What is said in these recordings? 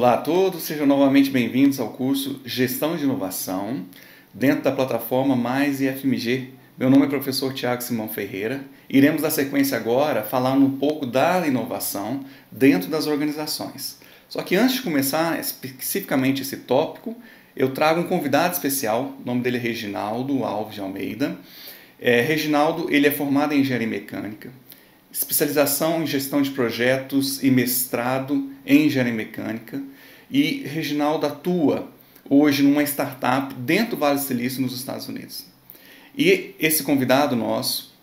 Olá a todos, sejam novamente bem-vindos ao curso Gestão de Inovação, dentro da plataforma Mais IFMG. Meu nome é professor Tiago Simão Ferreira. Iremos dar sequência agora falando um pouco da inovação dentro das organizações. Só que antes de começar especificamente esse tópico, eu trago um convidado especial, o nome dele é Reginaldo Alves de Almeida. Reginaldo, ele é formado em Engenharia Mecânica, especialização em gestão de projetos e mestrado em engenharia mecânica. E Reginaldo atua hoje numa startup dentro do Vale do Silício, nos Estados Unidos. E esse convidado nosso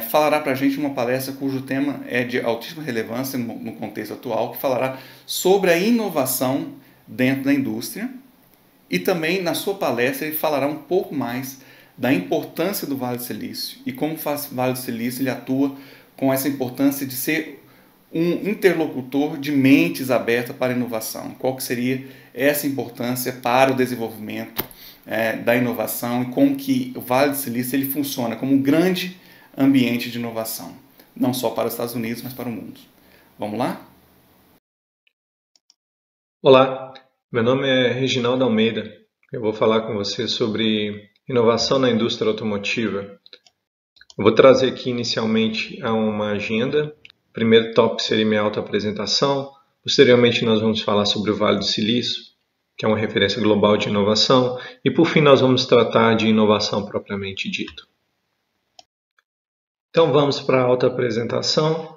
falará para a gente uma palestra cujo tema é de altíssima relevância no contexto atual, que falará sobre a inovação dentro da indústria. E também, na sua palestra, ele falará um pouco mais da importância do Vale do Silício e como o Vale do Silício ele atua com essa importância de ser um interlocutor de mentes abertas para a inovação. Qual que seria essa importância para o desenvolvimento da inovação e como que o Vale do Silício ele funciona como um grande ambiente de inovação, não só para os Estados Unidos, mas para o mundo. Vamos lá? Olá, meu nome é Reginaldo Almeida. Eu vou falar com você sobre inovação na indústria automotiva. Eu vou trazer aqui inicialmente uma agenda. O primeiro tópico seria minha autoapresentação. Posteriormente nós vamos falar sobre o Vale do Silício, que é uma referência global de inovação. E por fim nós vamos tratar de inovação propriamente dito. Então vamos para a autoapresentação.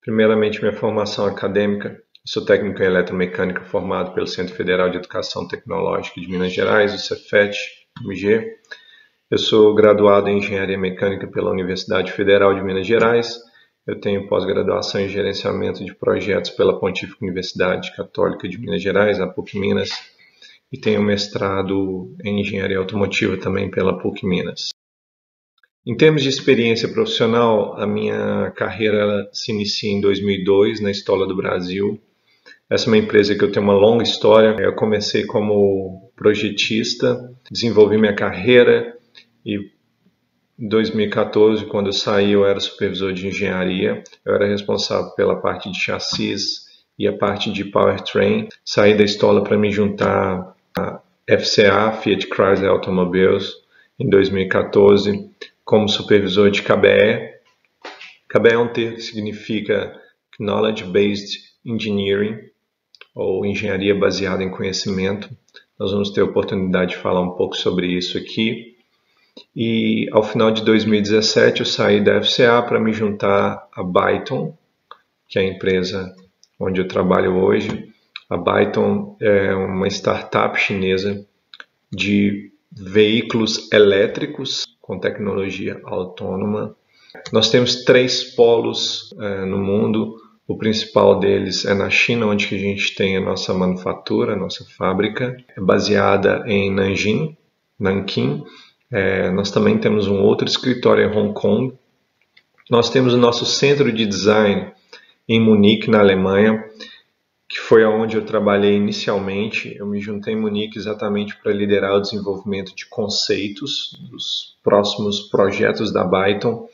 Primeiramente minha formação acadêmica. Eu sou técnico em eletromecânica formado pelo Centro Federal de Educação Tecnológica de Minas Gerais, o Cefet-MG. Eu sou graduado em Engenharia Mecânica pela Universidade Federal de Minas Gerais. Eu tenho pós-graduação em Gerenciamento de Projetos pela Pontífica Universidade Católica de Minas Gerais, a PUC Minas. E tenho mestrado em Engenharia Automotiva também pela PUC Minas. Em termos de experiência profissional, a minha carreira se inicia em 2002 na Stola do Brasil. Essa é uma empresa que eu tenho uma longa história. Eu comecei como projetista, desenvolvi minha carreira e em 2014, quando eu saí, eu era supervisor de engenharia. Eu era responsável pela parte de chassis e a parte de powertrain. Saí da Stola para me juntar à FCA, Fiat Chrysler Automobiles, em 2014, como supervisor de KBE. KBE é um termo que significa Knowledge Based Engineering, ou engenharia baseada em conhecimento. Nós vamos ter a oportunidade de falar um pouco sobre isso aqui. E ao final de 2017 eu saí da FCA para me juntar à Byton, que é a empresa onde eu trabalho hoje. A Byton é uma startup chinesa de veículos elétricos com tecnologia autônoma. Nós temos 3 polos no mundo. O principal deles é na China, onde a gente tem a nossa manufatura, a nossa fábrica. É baseada em Nanquim. Nós também temos um outro escritório em Hong Kong. Nós temos o nosso centro de design em Munique, na Alemanha, que foi onde eu trabalhei inicialmente. Eu me juntei em Munique exatamente para liderar o desenvolvimento de conceitos dos próximos projetos da Byton.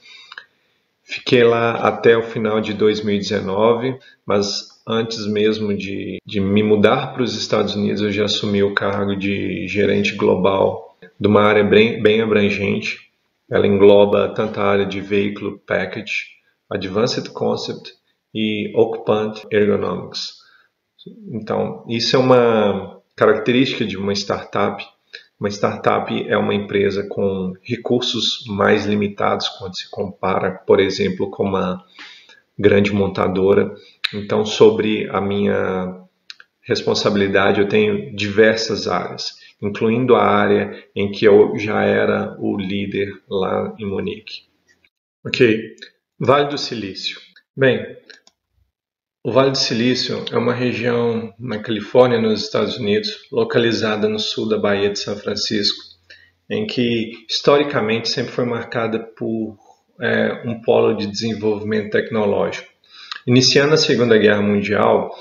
Fiquei lá até o final de 2019, mas antes mesmo de me mudar para os Estados Unidos, eu já assumi o cargo de gerente global de uma área bem abrangente. Ela engloba tanto a área de Vehicle Package, Advanced Concept e Occupant Ergonomics. Então, isso é uma característica de uma startup. Uma startup é uma empresa com recursos mais limitados quando se compara, por exemplo, com uma grande montadora. Então, sobre a minha responsabilidade, eu tenho diversas áreas, incluindo a área em que eu já era o líder lá em Munique. Ok, Vale do Silício. Bem, o Vale do Silício é uma região na Califórnia, nos Estados Unidos, localizada no sul da Baía de São Francisco, em que historicamente sempre foi marcada por um polo de desenvolvimento tecnológico. Iniciando a Segunda Guerra Mundial,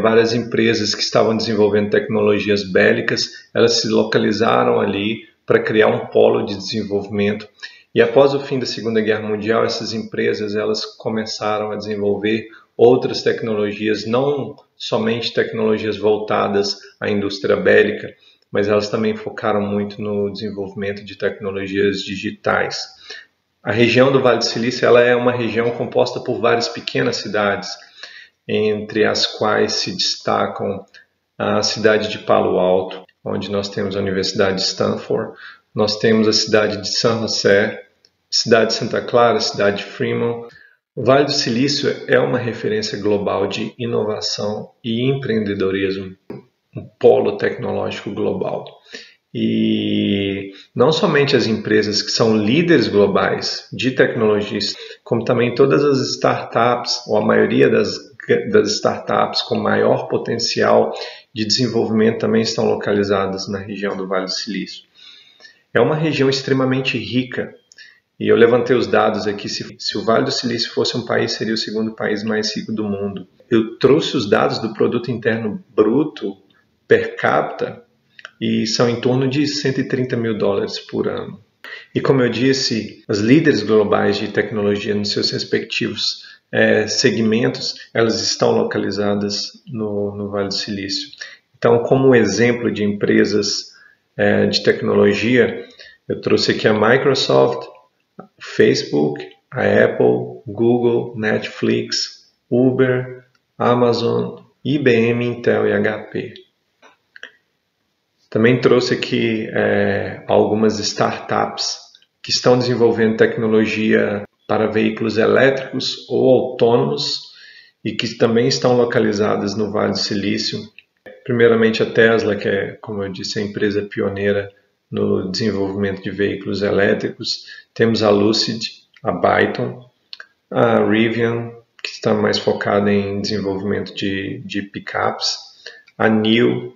várias empresas que estavam desenvolvendo tecnologias bélicas, elas se localizaram ali para criar um polo de desenvolvimento. E após o fim da Segunda Guerra Mundial, essas empresas elas começaram a desenvolver outras tecnologias, não somente tecnologias voltadas à indústria bélica, mas elas também focaram muito no desenvolvimento de tecnologias digitais. A região do Vale do Silício ela é uma região composta por várias pequenas cidades, entre as quais se destacam a cidade de Palo Alto, onde nós temos a Universidade de Stanford, nós temos a cidade de San José, cidade de Santa Clara, cidade de Fremont. O Vale do Silício é uma referência global de inovação e empreendedorismo, um polo tecnológico global. E não somente as empresas que são líderes globais de tecnologias, como também todas as startups, ou a maioria das startups com maior potencial de desenvolvimento também estão localizadas na região do Vale do Silício. É uma região extremamente rica, e eu levantei os dados aqui, se o Vale do Silício fosse um país, seria o segundo país mais rico do mundo. Eu trouxe os dados do Produto Interno Bruto per capita, e são em torno de 130 mil dólares por ano. E como eu disse, as líderes globais de tecnologia nos seus respectivos segmentos, elas estão localizadas no Vale do Silício. Então, como exemplo de empresas de tecnologia, eu trouxe aqui a Microsoft, Facebook, a Apple, Google, Netflix, Uber, Amazon, IBM, Intel e HP. Também trouxe aqui algumas startups que estão desenvolvendo tecnologia para veículos elétricos ou autônomos e que também estão localizadas no Vale do Silício. Primeiramente a Tesla, que é, como eu disse, a empresa pioneira no desenvolvimento de veículos elétricos. Temos a Lucid, a Byton, a Rivian, que está mais focada em desenvolvimento de picapes, a NIO,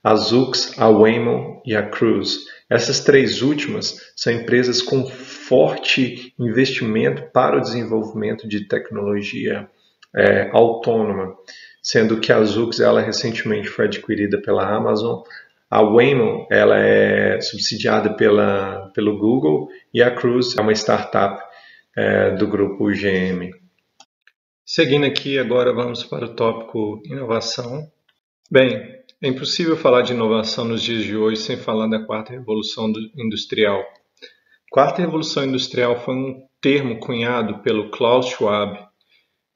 a Zoox, a Waymo e a Cruise. Essas três últimas são empresas com forte investimento para o desenvolvimento de tecnologia autônoma, sendo que a Zoox ela recentemente foi adquirida pela Amazon, a Waymo ela é subsidiada pelo Google e a Cruise é uma startup do grupo GM. Seguindo aqui, agora vamos para o tópico inovação. Bem, é impossível falar de inovação nos dias de hoje sem falar da quarta revolução industrial. Quarta revolução industrial foi um termo cunhado pelo Klaus Schwab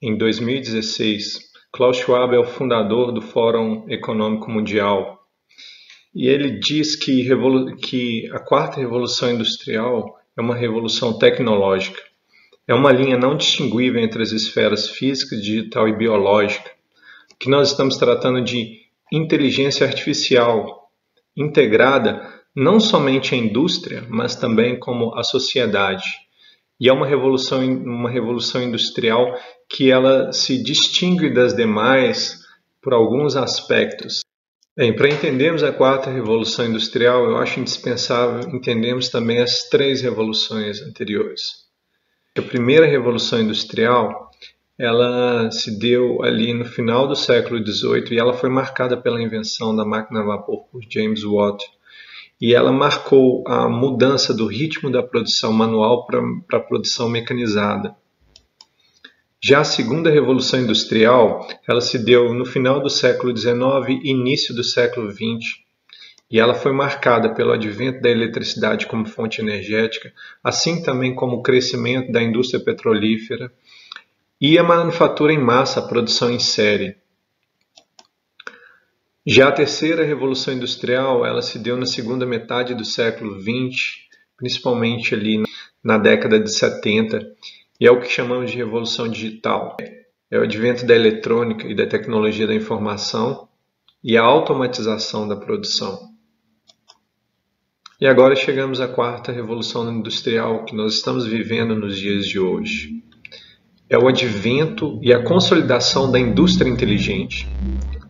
em 2016. Klaus Schwab é o fundador do Fórum Econômico Mundial e ele diz que a quarta revolução industrial é uma revolução tecnológica. É uma linha não distinguível entre as esferas física, digital e biológica, que nós estamos tratando de inteligência artificial integrada não somente à indústria, mas também como à sociedade. E é uma revolução industrial que ela se distingue das demais por alguns aspectos. Bem, para entendermos a quarta revolução industrial, eu acho indispensável entendermos também as três revoluções anteriores. A primeira revolução industrial ela se deu ali no final do século XVIII e ela foi marcada pela invenção da máquina a vapor por James Watt. E ela marcou a mudança do ritmo da produção manual para a produção mecanizada. Já a segunda revolução industrial, ela se deu no final do século XIX e início do século XX. E ela foi marcada pelo advento da eletricidade como fonte energética, assim também como o crescimento da indústria petrolífera e a manufatura em massa, a produção em série. Já a terceira revolução industrial, ela se deu na segunda metade do século XX, principalmente ali na década de 70, e é o que chamamos de revolução digital. É o advento da eletrônica e da tecnologia da informação e a automatização da produção. E agora chegamos à quarta revolução industrial que nós estamos vivendo nos dias de hoje. É o advento e a consolidação da indústria inteligente.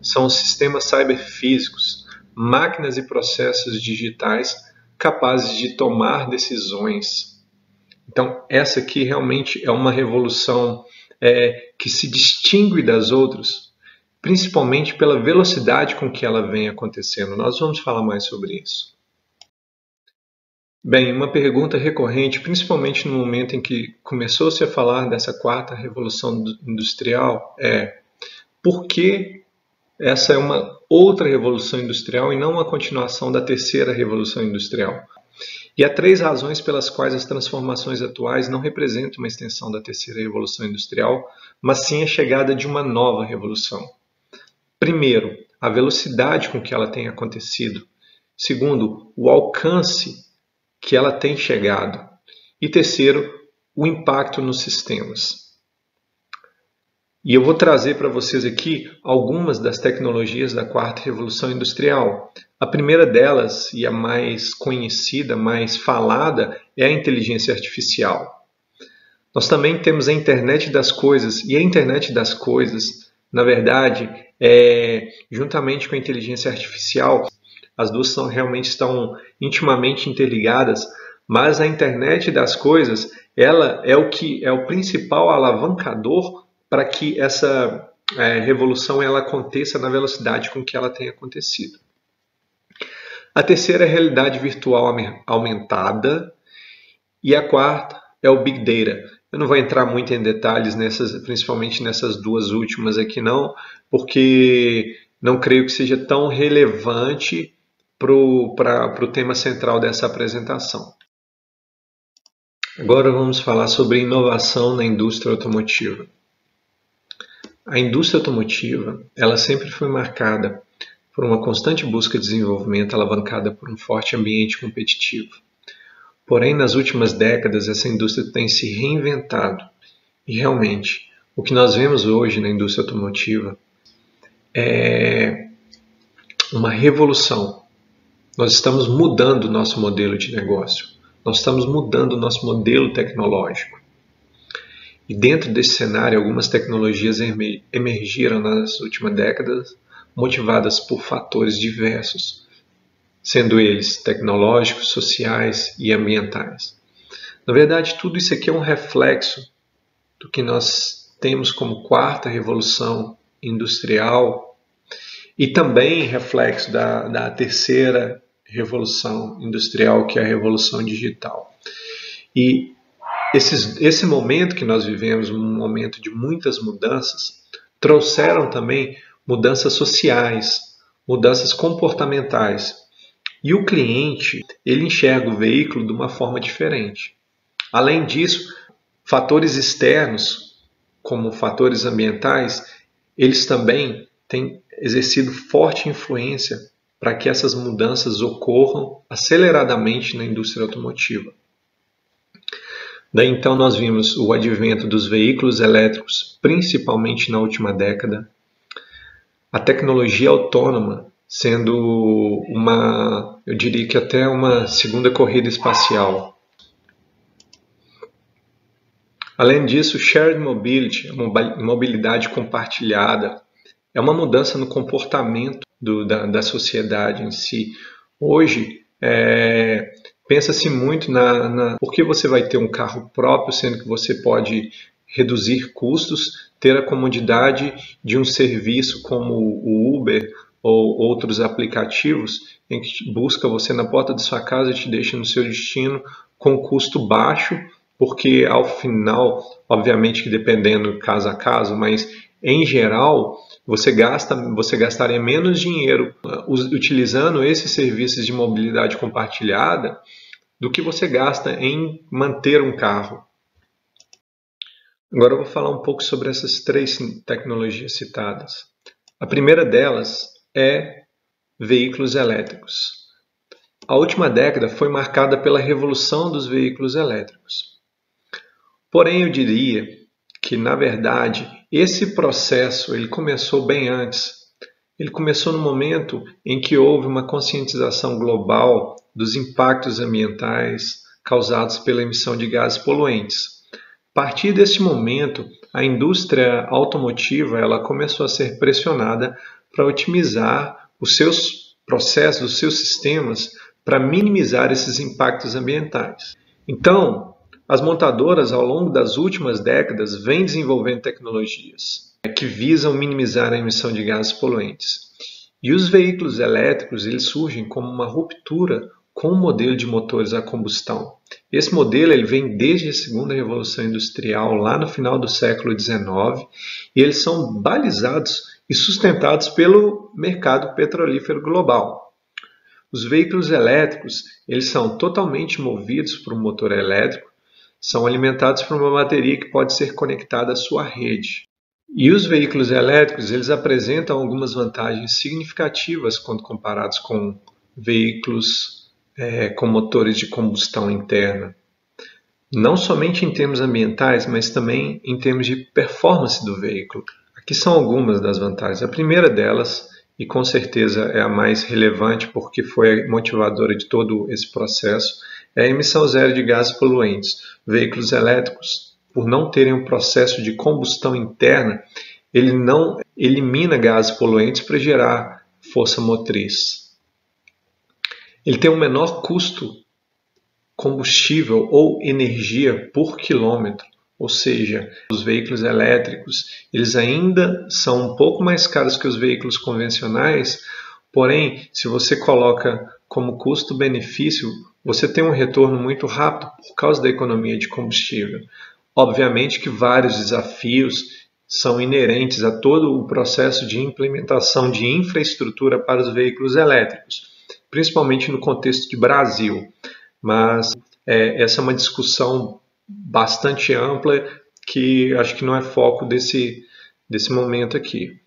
São os sistemas cyberfísicos, máquinas e processos digitais capazes de tomar decisões. Então, essa aqui realmente é uma revolução que se distingue das outras, principalmente pela velocidade com que ela vem acontecendo. Nós vamos falar mais sobre isso. Bem, uma pergunta recorrente, principalmente no momento em que começou-se a falar dessa quarta revolução industrial, é por que essa é uma outra revolução industrial e não uma continuação da terceira revolução industrial? E há 3 razões pelas quais as transformações atuais não representam uma extensão da terceira revolução industrial, mas sim a chegada de uma nova revolução. Primeiro, a velocidade com que ela tem acontecido. Segundo, o alcance que ela tem chegado. E terceiro, o impacto nos sistemas. E eu vou trazer para vocês aqui algumas das tecnologias da quarta revolução industrial. A primeira delas, e a mais conhecida, mais falada, é a inteligência artificial. Nós também temos a internet das coisas, e a internet das coisas, na verdade, juntamente com a inteligência artificial, as duas realmente estão intimamente interligadas, mas a internet das coisas, ela é o principal alavancador para que essa revolução ela aconteça na velocidade com que ela tem acontecido. A terceira é a realidade virtual aumentada e a quarta é o Big Data. Eu não vou entrar muito em detalhes, principalmente nessas duas últimas aqui não, porque não creio que seja tão relevante para o tema central dessa apresentação. Agora vamos falar sobre inovação na indústria automotiva. A indústria automotiva, ela sempre foi marcada por uma constante busca de desenvolvimento alavancada por um forte ambiente competitivo. Porém, nas últimas décadas, essa indústria tem se reinventado. E realmente, o que nós vemos hoje na indústria automotiva é uma revolução. Nós estamos mudando o nosso modelo de negócio. Nós estamos mudando o nosso modelo tecnológico. E dentro desse cenário, algumas tecnologias emergiram nas últimas décadas, motivadas por fatores diversos, sendo eles tecnológicos, sociais e ambientais. Na verdade, tudo isso aqui é um reflexo do que nós temos como quarta revolução industrial e também reflexo da terceira revolução industrial, que é a revolução digital. E esse momento que nós vivemos, um momento de muitas mudanças, trouxeram também mudanças sociais, mudanças comportamentais. E o cliente, ele enxerga o veículo de uma forma diferente. Além disso, fatores externos, como fatores ambientais, eles também têm exercido forte influência para que essas mudanças ocorram aceleradamente na indústria automotiva. Daí então nós vimos o advento dos veículos elétricos, principalmente na última década, a tecnologia autônoma sendo eu diria que até uma segunda corrida espacial. Além disso, shared mobility, mobilidade compartilhada, é uma mudança no comportamento da sociedade em si. Hoje, pensa-se muito por que você vai ter um carro próprio, sendo que você pode reduzir custos, ter a comodidade de um serviço como o Uber ou outros aplicativos em que busca você na porta de sua casa e te deixa no seu destino com custo baixo, porque ao final, obviamente que dependendo caso a caso, mas em geral você gastaria menos dinheiro utilizando esses serviços de mobilidade compartilhada do que você gasta em manter um carro. Agora eu vou falar um pouco sobre essas 3 tecnologias citadas. A primeira delas é veículos elétricos. A última década foi marcada pela revolução dos veículos elétricos. Porém, eu diria que, na verdade, esse processo ele começou bem antes. Ele começou no momento em que houve uma conscientização global dos impactos ambientais causados pela emissão de gases poluentes. A partir desse momento, a indústria automotiva ela começou a ser pressionada para otimizar os seus processos, os seus sistemas, para minimizar esses impactos ambientais. Então, as montadoras, ao longo das últimas décadas, vêm desenvolvendo tecnologias que visam minimizar a emissão de gases poluentes. E os veículos elétricos eles surgem como uma ruptura com o modelo de motores a combustão. Esse modelo ele vem desde a segunda revolução industrial, lá no final do século XIX, e eles são balizados e sustentados pelo mercado petrolífero global. Os veículos elétricos eles são totalmente movidos por um motor elétrico, são alimentados por uma bateria que pode ser conectada à sua rede. E os veículos elétricos eles apresentam algumas vantagens significativas quando comparados com veículos com motores de combustão interna. Não somente em termos ambientais, mas também em termos de performance do veículo. Aqui são algumas das vantagens. A primeira delas, e com certeza é a mais relevante porque foi a motivadora de todo esse processo, é a emissão zero de gases poluentes. Veículos elétricos, por não terem um processo de combustão interna, ele não elimina gases poluentes para gerar força motriz. Ele tem um menor custo combustível ou energia por quilômetro, ou seja, os veículos elétricos eles ainda são um pouco mais caros que os veículos convencionais, porém, se você coloca como custo-benefício, você tem um retorno muito rápido por causa da economia de combustível. Obviamente que vários desafios são inerentes a todo o processo de implementação de infraestrutura para os veículos elétricos, principalmente no contexto de Brasil. Mas essa é uma discussão bastante ampla que acho que não é foco desse momento aqui.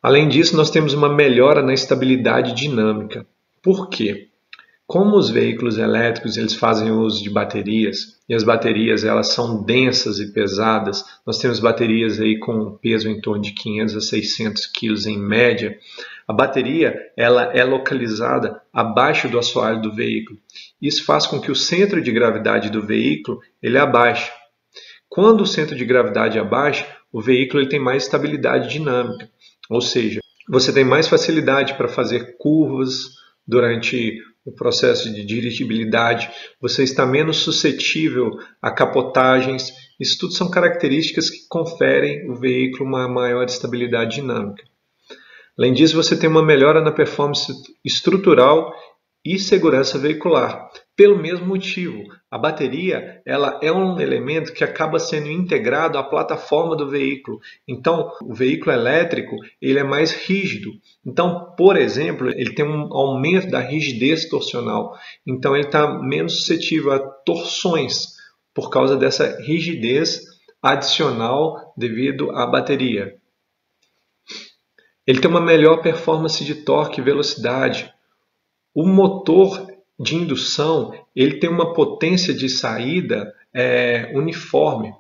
Além disso, nós temos uma melhora na estabilidade dinâmica. Por quê? Como os veículos elétricos eles fazem uso de baterias, e as baterias elas são densas e pesadas, nós temos baterias aí com peso em torno de 500 a 600 kg em média, a bateria ela é localizada abaixo do assoalho do veículo. Isso faz com que o centro de gravidade do veículo ele abaixe. Quando o centro de gravidade abaixa, o veículo ele tem mais estabilidade dinâmica, ou seja, você tem mais facilidade para fazer curvas durante o processo de dirigibilidade, você está menos suscetível a capotagens. Isso tudo são características que conferem ao veículo uma maior estabilidade dinâmica. Além disso, você tem uma melhora na performance estrutural e segurança veicular. Pelo mesmo motivo, a bateria ela é um elemento que acaba sendo integrado à plataforma do veículo. Então, o veículo elétrico ele é mais rígido. Então, por exemplo, ele tem um aumento da rigidez torcional. Então, ele está menos suscetível a torções por causa dessa rigidez adicional devido à bateria. Ele tem uma melhor performance de torque e velocidade. O motor de indução ele tem uma potência de saída uniforme.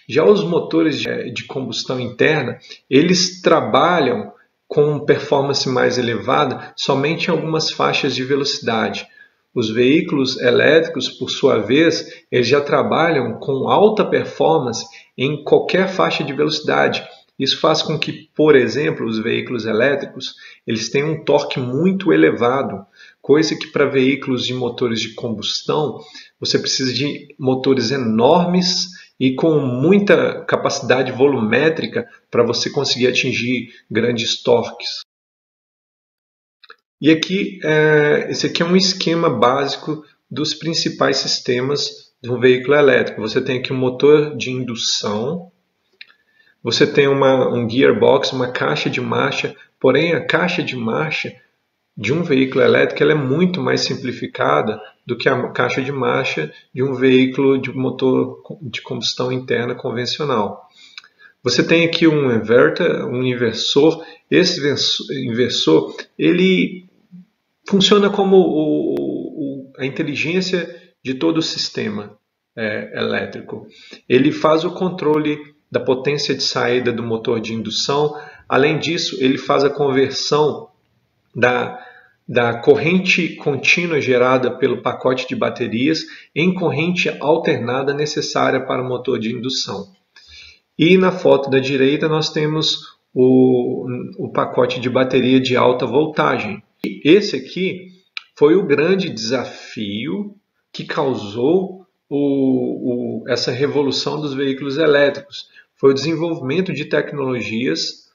Já os motores de combustão interna, eles trabalham com performance mais elevada somente em algumas faixas de velocidade. Os veículos elétricos, por sua vez, eles já trabalham com alta performance em qualquer faixa de velocidade. Isso faz com que, por exemplo, os veículos elétricos eles tenham um torque muito elevado, coisa que para veículos de motores de combustão você precisa de motores enormes e com muita capacidade volumétrica para você conseguir atingir grandes torques. E aqui, esse aqui é um esquema básico dos principais sistemas de um veículo elétrico. Você tem aqui um motor de indução, você tem um gearbox, uma caixa de marcha, porém a caixa de marcha de um veículo elétrico ela é muito mais simplificada do que a caixa de marcha de um veículo de motor de combustão interna convencional. Você tem aqui um inverter, um inversor. Esse inversor ele funciona como a inteligência de todo o sistema elétrico. Ele faz o controle da potência de saída do motor de indução. Além disso, ele faz a conversão da corrente contínua gerada pelo pacote de baterias em corrente alternada necessária para o motor de indução. E na foto da direita nós temos o pacote de bateria de alta voltagem. E esse aqui foi o grande desafio que causou essa revolução dos veículos elétricos. Foi o desenvolvimento de tecnologias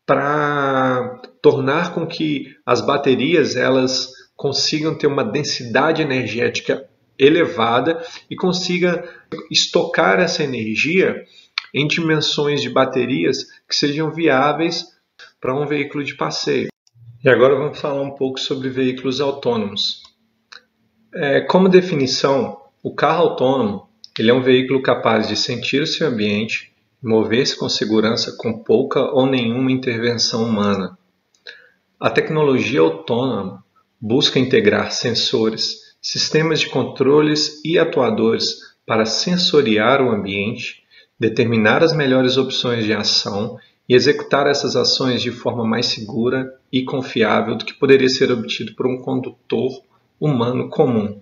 para tornar com que as baterias elas consigam ter uma densidade energética elevada e consiga estocar essa energia em dimensões de baterias que sejam viáveis para um veículo de passeio. E agora vamos falar um pouco sobre veículos autônomos. Como definição, o carro autônomo ele é um veículo capaz de sentir o seu ambiente e mover-se com segurança com pouca ou nenhuma intervenção humana. A tecnologia autônoma busca integrar sensores, sistemas de controles e atuadores para sensoriar o ambiente, determinar as melhores opções de ação e executar essas ações de forma mais segura e confiável do que poderia ser obtido por um condutor humano comum.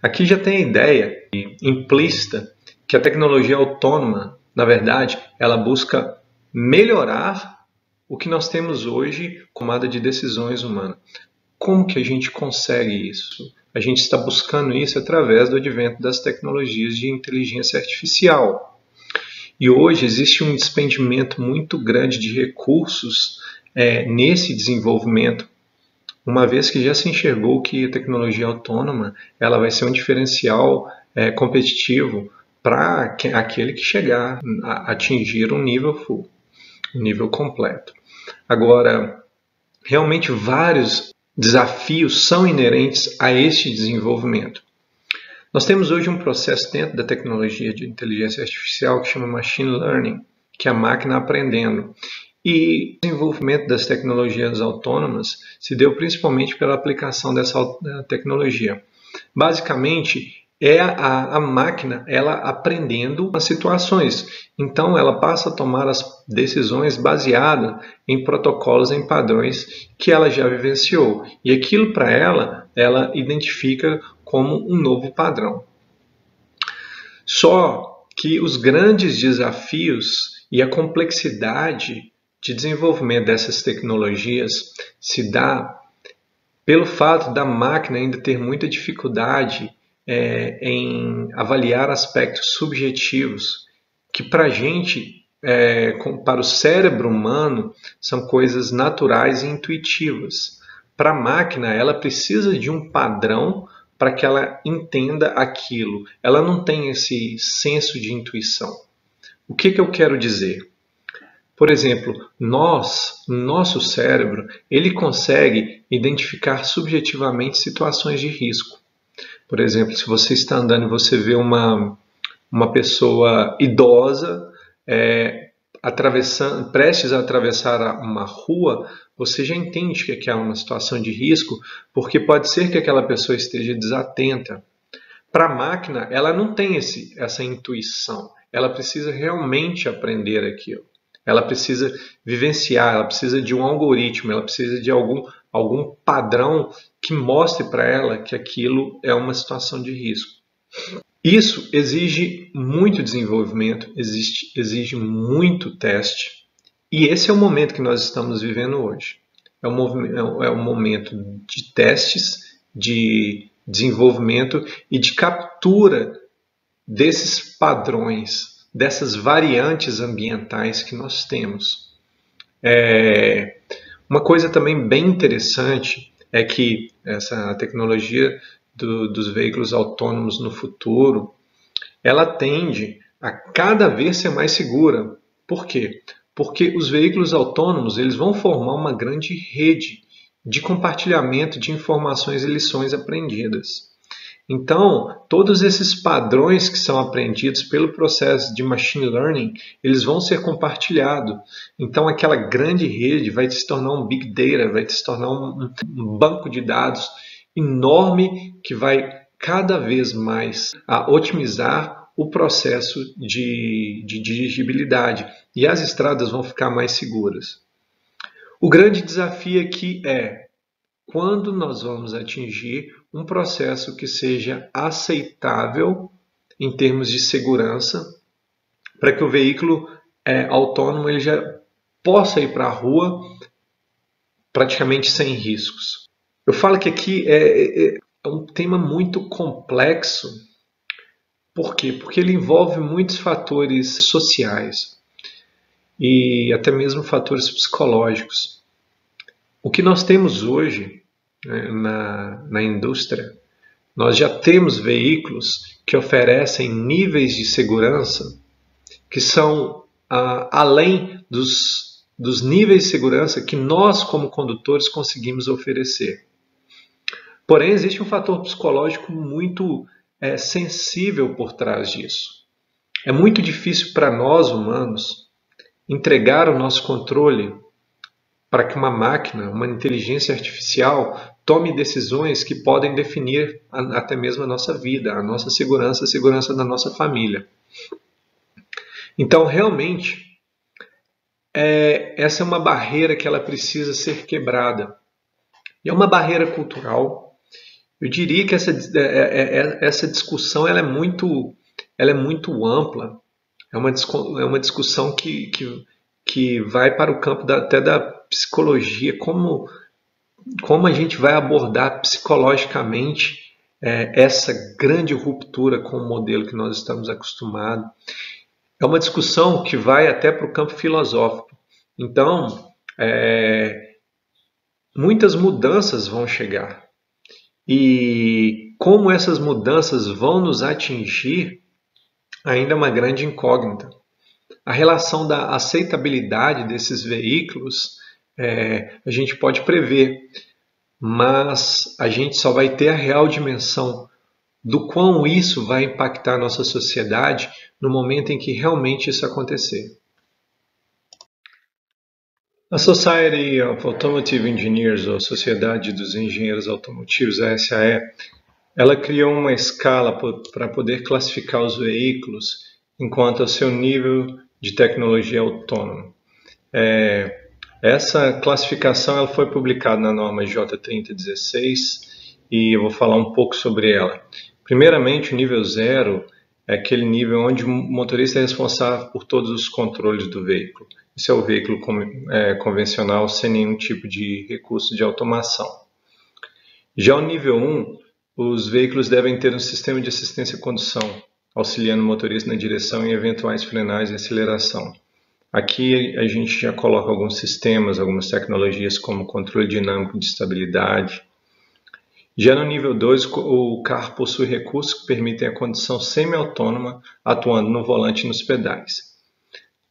Aqui já tem a ideia implícita que a tecnologia autônoma, na verdade, ela busca melhorar o que nós temos hoje como tomada de decisões humana. Como que a gente consegue isso? A gente está buscando isso através do advento das tecnologias de inteligência artificial. E hoje existe um despendimento muito grande de recursos nesse desenvolvimento, uma vez que já se enxergou que a tecnologia autônoma ela vai ser um diferencial competitivo para aquele que chegar a atingir um nível full, um nível completo. Agora, realmente vários desafios são inerentes a este desenvolvimento. Nós temos hoje um processo dentro da tecnologia de inteligência artificial que chama Machine Learning, que é a máquina aprendendo. E o desenvolvimento das tecnologias autônomas se deu principalmente pela aplicação dessa tecnologia. Basicamente, é a máquina ela aprendendo as situações. Então, ela passa a tomar as decisões baseadas em protocolos, em padrões que ela já vivenciou. E aquilo para ela identifica como um novo padrão. Só que os grandes desafios e a complexidade de desenvolvimento dessas tecnologias se dá pelo fato da máquina ainda ter muita dificuldade em avaliar aspectos subjetivos que para a gente, para o cérebro humano, são coisas naturais e intuitivas. Para a máquina, ela precisa de um padrão para que ela entenda aquilo. Ela não tem esse senso de intuição. O que eu quero dizer? Por exemplo, nosso cérebro, ele consegue identificar subjetivamente situações de risco. Por exemplo, se você está andando e você vê uma pessoa idosa prestes a atravessar uma rua, você já entende que é uma situação de risco, porque pode ser que aquela pessoa esteja desatenta. Para a máquina, ela não tem essa intuição, ela precisa realmente aprender aquilo. Ela precisa vivenciar, ela precisa de um algoritmo, ela precisa de algum padrão que mostre para ela que aquilo é uma situação de risco. Isso exige muito desenvolvimento, exige muito teste, e esse é o momento que nós estamos vivendo hoje. É um momento de testes, de desenvolvimento e de captura desses padrões, dessas variantes ambientais que nós temos. Uma coisa também bem interessante é que essa tecnologia dos veículos autônomos no futuro, ela tende a cada vez ser mais segura. Por quê? Porque os veículos autônomos eles vão formar uma grande rede de compartilhamento de informações e lições aprendidas. Então, todos esses padrões que são aprendidos pelo processo de machine learning, eles vão ser compartilhados. Então, aquela grande rede vai se tornar um big data, vai se tornar um banco de dados enorme que vai cada vez mais otimizar o processo de dirigibilidade e as estradas vão ficar mais seguras. O grande desafio aqui é quando nós vamos atingir um processo que seja aceitável em termos de segurança para que o veículo autônomo ele já possa ir para a rua praticamente sem riscos. Eu falo que aqui é um tema muito complexo. Por quê? Porque ele envolve muitos fatores sociais e até mesmo fatores psicológicos. O que nós temos hoje né, na indústria, nós já temos veículos que oferecem níveis de segurança que são além dos níveis de segurança que nós, como condutores, conseguimos oferecer. Porém, existe um fator psicológico muito sensível por trás disso. É muito difícil para nós, humanos, entregar o nosso controle para que uma máquina, uma inteligência artificial, tome decisões que podem definir até mesmo a nossa vida, a nossa segurança, a segurança da nossa família. Então, realmente, essa é uma barreira que ela precisa ser quebrada. E é uma barreira cultural. Eu diria que essa discussão ela é muito ampla. É uma discussão que vai para o campo até da psicologia, como a gente vai abordar psicologicamente essa grande ruptura com o modelo que nós estamos acostumados. É uma discussão que vai até para o campo filosófico. Então, muitas mudanças vão chegar. E como essas mudanças vão nos atingir, ainda é uma grande incógnita. A relação da aceitabilidade desses veículos, a gente pode prever, mas a gente só vai ter a real dimensão do quão isso vai impactar a nossa sociedade no momento em que realmente isso acontecer. A Society of Automotive Engineers, ou Sociedade dos Engenheiros Automotivos, a SAE, ela criou uma escala para poder classificar os veículos enquanto ao seu nível de tecnologia autônoma. Essa classificação ela foi publicada na norma J3016 e eu vou falar um pouco sobre ela. Primeiramente, o nível 0 é aquele nível onde o motorista é responsável por todos os controles do veículo. Esse é o veículo convencional sem nenhum tipo de recurso de automação. Já o nível 1, os veículos devem ter um sistema de assistência à condução, auxiliando o motorista na direção e eventuais frenagens e aceleração. Aqui a gente já coloca alguns sistemas, algumas tecnologias como controle dinâmico de estabilidade. Já no nível 2, o carro possui recursos que permitem a condução semi-autônoma, atuando no volante e nos pedais.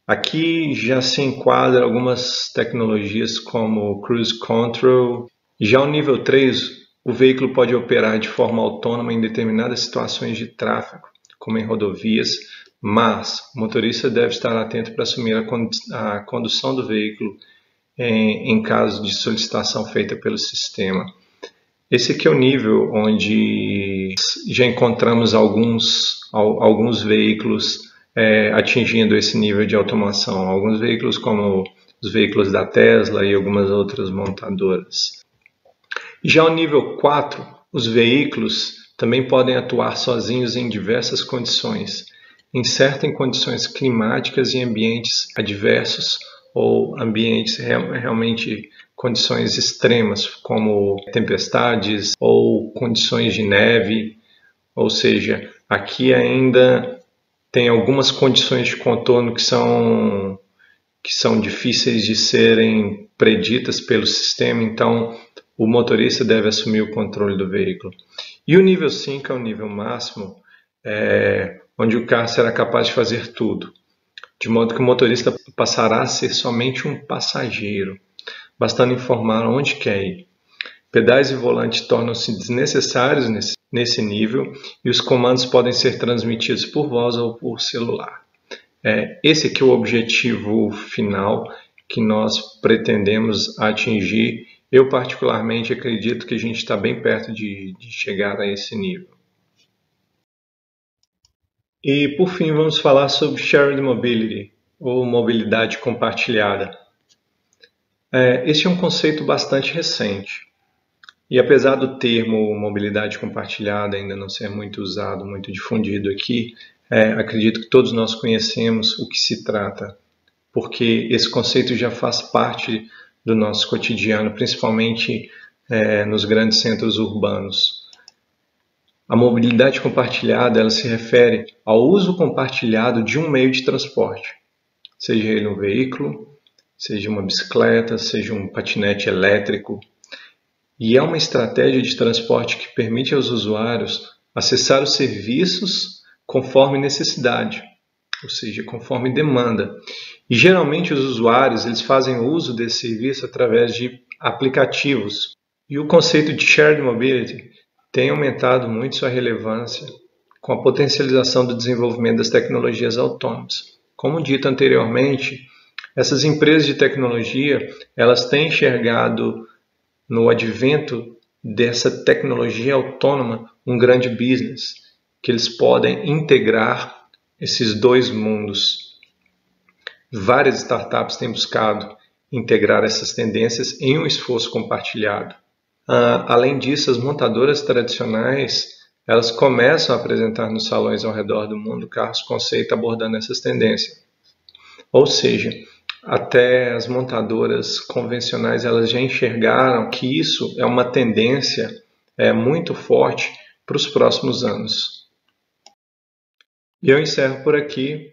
Aqui já se enquadra algumas tecnologias como Cruise Control. Já o nível 3, o veículo pode operar de forma autônoma em determinadas situações de tráfego, como em rodovias, mas o motorista deve estar atento para assumir a condução do veículo em caso de solicitação feita pelo sistema. Esse aqui é o nível onde já encontramos alguns veículos atingindo esse nível de automação. Alguns veículos como os veículos da Tesla e algumas outras montadoras. Já o nível 4, os veículos também podem atuar sozinhos em diversas condições, incerto em condições climáticas e ambientes adversos ou ambientes realmente condições extremas, como tempestades ou condições de neve. Ou seja, aqui ainda tem algumas condições de contorno que são difíceis de serem preditas pelo sistema, então o motorista deve assumir o controle do veículo. E o nível 5 é o nível máximo, onde o carro será capaz de fazer tudo, de modo que o motorista passará a ser somente um passageiro, bastando informar onde quer ir. Pedais e volante tornam-se desnecessários nesse nível e os comandos podem ser transmitidos por voz ou por celular. Esse aqui é o objetivo final que nós pretendemos atingir. Eu particularmente acredito que a gente está bem perto de chegar a esse nível. E por fim vamos falar sobre Shared Mobility, ou mobilidade compartilhada. Este é um conceito bastante recente. E apesar do termo mobilidade compartilhada ainda não ser muito usado, muito difundido aqui, acredito que todos nós conhecemos o que se trata, porque esse conceito já faz parte do nosso cotidiano, principalmente nos grandes centros urbanos. A mobilidade compartilhada ela se refere ao uso compartilhado de um meio de transporte, seja ele um veículo, seja uma bicicleta, seja um patinete elétrico. e é uma estratégia de transporte que permite aos usuários acessar os serviços conforme necessidade, ou seja, conforme demanda. E geralmente os usuários eles fazem uso desse serviço através de aplicativos. E o conceito de Shared Mobility tem aumentado muito sua relevância com a potencialização do desenvolvimento das tecnologias autônomas. Como dito anteriormente, essas empresas de tecnologia elas têm enxergado no advento dessa tecnologia autônoma um grande business, que eles podem integrar esses dois mundos. Várias startups têm buscado integrar essas tendências em um esforço compartilhado. Além disso, as montadoras tradicionais elas começam a apresentar nos salões ao redor do mundo carros conceito abordando essas tendências. Ou seja, até as montadoras convencionais elas já enxergaram que isso é uma tendência muito forte para os próximos anos. E eu encerro por aqui.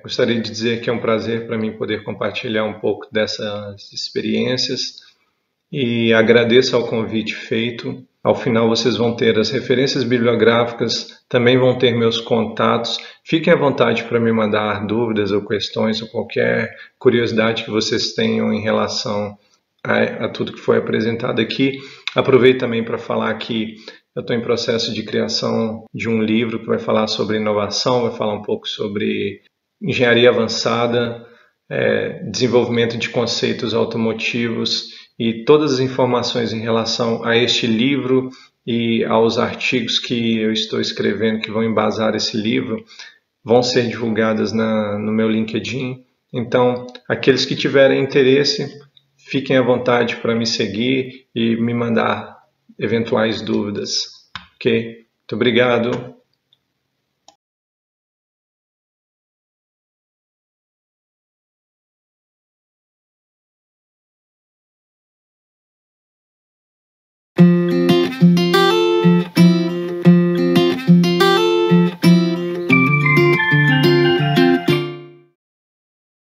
Gostaria de dizer que é um prazer para mim poder compartilhar um pouco dessas experiências e agradeço ao convite feito. Ao final vocês vão ter as referências bibliográficas, também vão ter meus contatos. Fiquem à vontade para me mandar dúvidas ou questões ou qualquer curiosidade que vocês tenham em relação a tudo que foi apresentado aqui. Aproveito também para falar que eu estou em processo de criação de um livro que vai falar sobre inovação, vai falar um pouco sobre engenharia avançada, desenvolvimento de conceitos automotivos e todas as informações em relação a este livro e aos artigos que eu estou escrevendo que vão embasar esse livro vão ser divulgadas no meu LinkedIn. Então, aqueles que tiverem interesse, fiquem à vontade para me seguir e me mandar eventuais dúvidas. Ok? Muito obrigado.